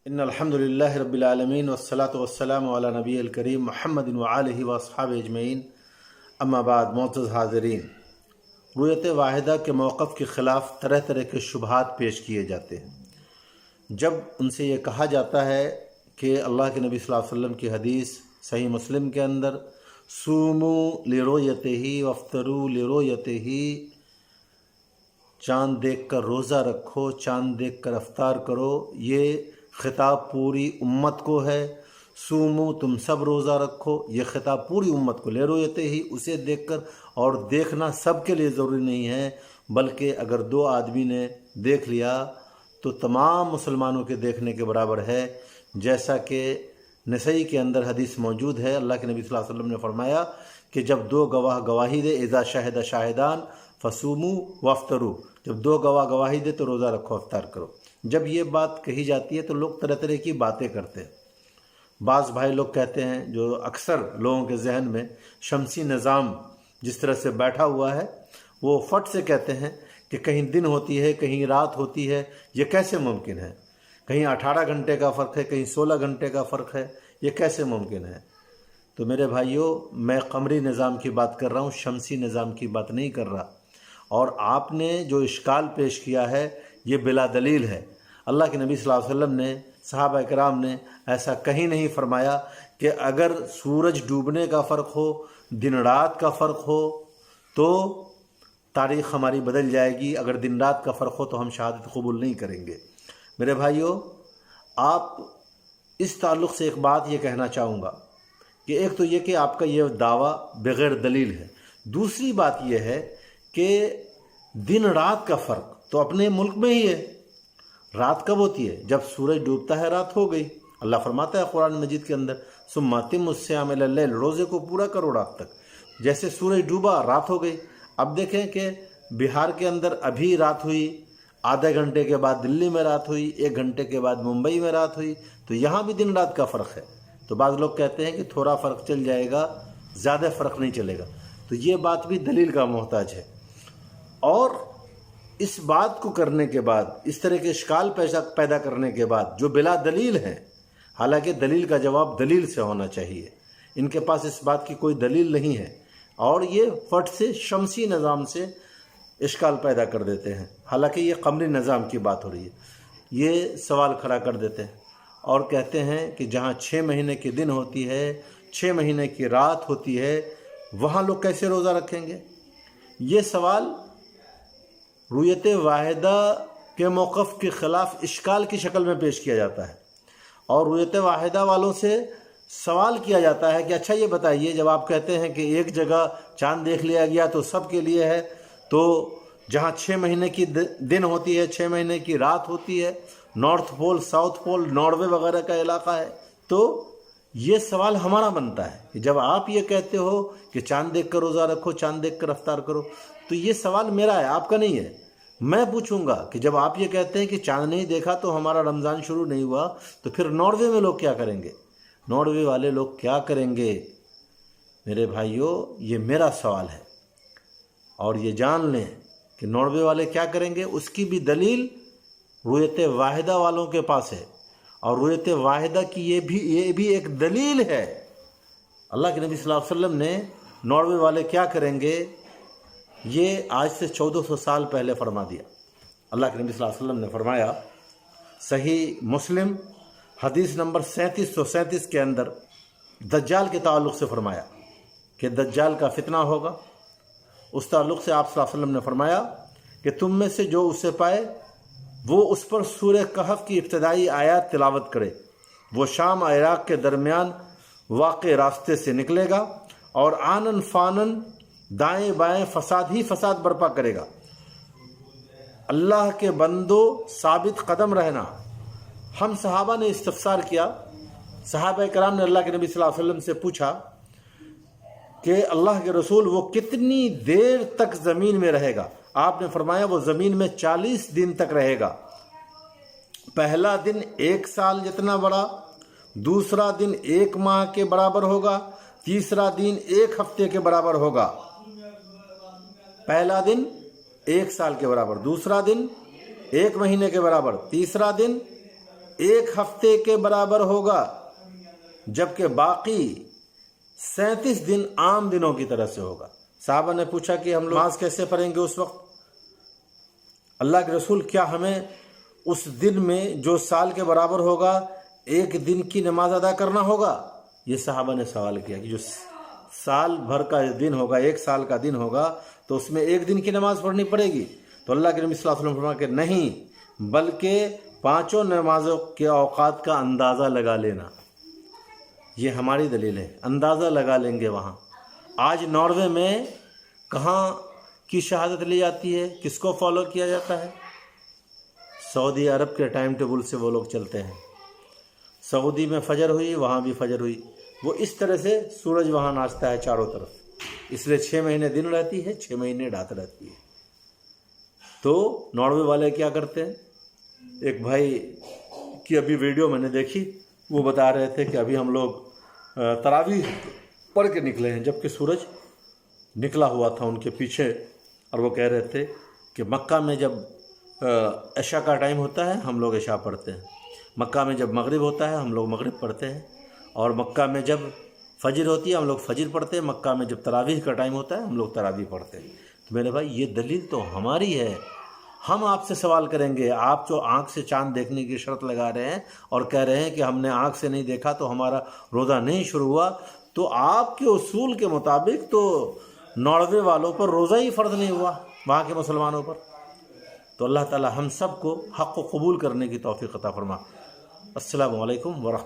इन अल्हम्दुलिल्लाहि रब्बिल आलमीन वस्सलातु वस्सलामु अला नबील करीम मुहम्मदिन व आलिहि व अस्हाबिहि अजमईन अम्मा बाद। मोअज़्ज़ज़ हाज़िरीन, रुयत वाहिदा के मौक़िफ़ के ख़िलाफ़ तरह तरह के शुबहात पेश किए जाते हैं। जब उनसे ये कहा जाता है कि अल्लाह के नबी सल्लल्लाहु अलैहि वसल्लम की हदीस सही मुस्लिम के अंदर सूमू लिरुयतिही वफ्तरू लिरुयतिही, चाँद देख कर रोज़ा रखो, चाँद देख कर अफ्तार करो, ये ख़िताब पूरी उम्मत को है। सूमू, तुम सब रोज़ा रखो, ये ख़िताब पूरी उम्मत को। लिरुयतिही, उसे देखकर, और देखना सब के लिए ज़रूरी नहीं है, बल्कि अगर दो आदमी ने देख लिया तो तमाम मुसलमानों के देखने के बराबर है। जैसा कि नसई के अंदर हदीस मौजूद है, अल्लाह के नबी सल्लल्लाहु अलैहि वसल्लम ने फरमाया कि जब दो गवाह गवाही दे, इज़ा शाहिदा शाहिदान फसूमू वफ्तरू, जब दो गवाह गवाही दे तो रोज़ा रखो, अफ्तार करो। जब ये बात कही जाती है तो लोग तरह तरह की बातें करते हैं। बाज़ भाई लोग कहते हैं, जो अक्सर लोगों के जहन में शमसी निज़ाम जिस तरह से बैठा हुआ है, वो फट से कहते हैं कि कहीं दिन होती है, कहीं रात होती है, ये कैसे मुमकिन है? कहीं 18 घंटे का फ़र्क है, कहीं 16 घंटे का फ़र्क है, ये कैसे मुमकिन है? तो मेरे भाइयों, मैं कमरी निज़ाम की बात कर रहा हूँ, शमसी निज़ाम की बात नहीं कर रहा। और आपने जो इश्काल पेश किया है ये बिला दलील है। अल्लाह के नबी सल्लल्लाहु अलैहि वसल्लम ने, सहाबा किराम ने ऐसा कहीं नहीं फरमाया कि अगर सूरज डूबने का फ़र्क हो, दिन रात का फ़र्क हो तो तारीख़ हमारी बदल जाएगी, अगर दिन रात का फ़र्क हो तो हम शहादत कबूल नहीं करेंगे। मेरे भाइयों, आप इस ताल्लुक़ से एक बात ये कहना चाहूँगा कि एक तो ये कि आपका ये दावा बग़ैर दलील है। दूसरी बात ये है कि दिन रात का फ़र्क तो अपने मुल्क में ही है। रात कब होती है? जब सूरज डूबता है, रात हो गई। अल्लाह फरमाता है कुरान मजीद के अंदर, सुम्मा अतिम्मु सियाम इलल लैल, रोज़े को पूरा करो रात तक। जैसे सूरज डूबा, रात हो गई। अब देखें कि बिहार के अंदर अभी रात हुई, आधे घंटे के बाद दिल्ली में रात हुई, 1 घंटे के बाद मुंबई में रात हुई, तो यहाँ भी दिन रात का फ़र्क है। तो बाज़ लोग कहते हैं कि थोड़ा फ़र्क चल जाएगा, ज़्यादा फ़र्क नहीं चलेगा। तो ये बात भी दलील का मोहताज है। और इस बात को करने के बाद, इस तरह के इश्काल पैदा करने के बाद, जो बिला दलील है, हालांकि दलील का जवाब दलील से होना चाहिए, इनके पास इस बात की कोई दलील नहीं है और ये फट से शमसी निज़ाम से इश्काल पैदा कर देते हैं। हालांकि ये कमरी निज़ाम की बात हो रही है। ये सवाल खड़ा कर देते हैं और कहते हैं कि जहाँ 6 महीने की दिन होती है, 6 महीने की रात होती है, वहाँ लोग कैसे रोज़ा रखेंगे? ये सवाल रुयत वाहिदा के मौक़िफ़ के ख़िलाफ़ इश्काल की शक्ल में पेश किया जाता है और रुयत वाहिदा वालों से सवाल किया जाता है कि अच्छा ये बताइए, जब आप कहते हैं कि एक जगह चाँद देख लिया गया तो सब के लिए है, तो जहाँ 6 महीने की दिन होती है, 6 महीने की रात होती है, North Pole, South Pole, Norway वगैरह का इलाका है, तो ये सवाल हमारा बनता है कि जब आप ये कहते हो कि चाँद देख कर रोज़ा रखो, चाँद देख कर अफ्तार करो, तो ये सवाल मेरा है, आपका नहीं है। मैं पूछूंगा कि जब आप ये कहते हैं कि चाँद नहीं देखा तो हमारा रमज़ान शुरू नहीं हुआ, तो फिर नॉर्वे में लोग क्या करेंगे? नॉर्वे वाले लोग क्या करेंगे? मेरे भाइयों, ये मेरा सवाल है और ये जान लें कि नॉर्वे वाले क्या करेंगे, उसकी भी दलील रुयत वाहिदा वालों के पास है। और रुयत वाहिदा की ये भी एक दलील है। अल्लाह के नबी सल्लल्लाहु अलैहि वसल्लम ने नॉर्वे वाले क्या करेंगे, ये आज से 1400 साल पहले फरमा दिया। अल्लाह के नबी सल्लल्लाहु अलैहि वसल्लम ने फरमाया, सही मुस्लिम हदीस नंबर 3737 के अंदर दज्जाल के ताल्लुक़ से फरमाया कि दज्जाल का फितना होगा। उस ताल्लुक़ से आप सल्लल्लाहु अलैहि वसल्लम ने फरमाया कि तुम में से जो उससे पाए वो उस पर सूरह कहफ की इब्तदाई आयत तिलावत करे। वो शाम और इराक़ के दरमियान वाक़े रास्ते से निकलेगा और आनन फानन दाएं बाएं फसाद ही फसाद बर्पा करेगा। अल्लाह के बंदो साबित कदम रहना। हम सहाबा ने इस्तफसार किया, सहाबा कराम ने अल्लाह के नबी सल्लल्लाहु अलैहि वसल्लम से पूछा कि अल्लाह के रसूल वो कितनी देर तक ज़मीन में रहेगा? आपने फरमाया वो ज़मीन में 40 दिन तक रहेगा। पहला दिन 1 साल जितना बड़ा, दूसरा दिन 1 माह के बराबर होगा, तीसरा दिन 1 हफ्ते के बराबर होगा। पहला दिन 1 साल के बराबर, दूसरा दिन 1 महीने के बराबर, तीसरा दिन ایک ہفتے کے برابر ہوگا، جبکہ باقی 37 دن عام دنوں کی طرح سے ہوگا۔ صحابہ نے پوچھا کہ ہم لوگ نماز کیسے پڑھیں گے اس وقت؟ اللہ کے رسول، کیا ہمیں اس دن میں جو سال کے برابر ہوگا ایک دن کی نماز ادا کرنا ہوگا؟ یہ صحابہ نے سوال کیا کہ جو سال بھر کا دن ہوگا، ایک سال کا دن ہوگا، تو اس میں ایک دن کی نماز پڑھنی پڑے گی؟ تو اللہ کے نبی صلی اللہ علیہ وسلم فرمایا کہ نہیں، بلکہ 5 نمازوں کے اوقات کا اندازہ لگا لینا۔ یہ ہماری دلیل ہے، اندازہ لگا لیں گے وہاں۔ آج ناروے میں کہاں کی شہادت لی جاتی ہے، کس کو فالو کیا جاتا ہے؟ سعودی عرب کے ٹائم ٹیبل سے وہ لوگ چلتے ہیں۔ سعودی میں فجر ہوئی، وہاں بھی فجر ہوئی، وہ اس طرح سے سورج وہاں ناچتا ہے چاروں طرف، اس لیے 6 مہینے دن رہتی ہے، 6 مہینے رات رہتی ہے۔ تو ناروے والے کیا کرتے ہیں؟ ایک بھائی کی ابھی ویڈیو میں نے دیکھی، وہ بتا رہے تھے کہ ابھی ہم لوگ تراویح پڑھ کے نکلے ہیں، جبکہ سورج نکلا ہوا تھا ان کے پیچھے، اور وہ کہہ رہے تھے کہ مکہ میں جب عشاء کا ٹائم ہوتا ہے ہم لوگ عشاء پڑھتے ہیں، مکہ میں جب مغرب ہوتا ہے ہم لوگ مغرب پڑھتے ہیں، اور مکہ میں جب فجر ہوتی ہے ہم لوگ فجر پڑھتے ہیں، مکہ میں جب تراویح کا ٹائم ہوتا ہے ہم لوگ تراویح پڑھتے ہیں۔ تو میرے بھائی، یہ دلیل تو ہماری ہے۔ ہم آپ سے سوال کریں گے، آپ جو آنکھ سے چاند دیکھنے کی شرط لگا رہے ہیں اور کہہ رہے ہیں کہ ہم نے آنکھ سے نہیں دیکھا تو ہمارا روزہ نہیں شروع ہوا، تو آپ کے اصول کے مطابق تو ناروے والوں پر روزہ ہی فرض نہیں ہوا، وہاں کے مسلمانوں پر۔ تو اللہ تعالی ہم سب کو حق کو قبول کرنے کی توفیق عطا فرما۔ السلام علیکم ورحمۃ اللہ۔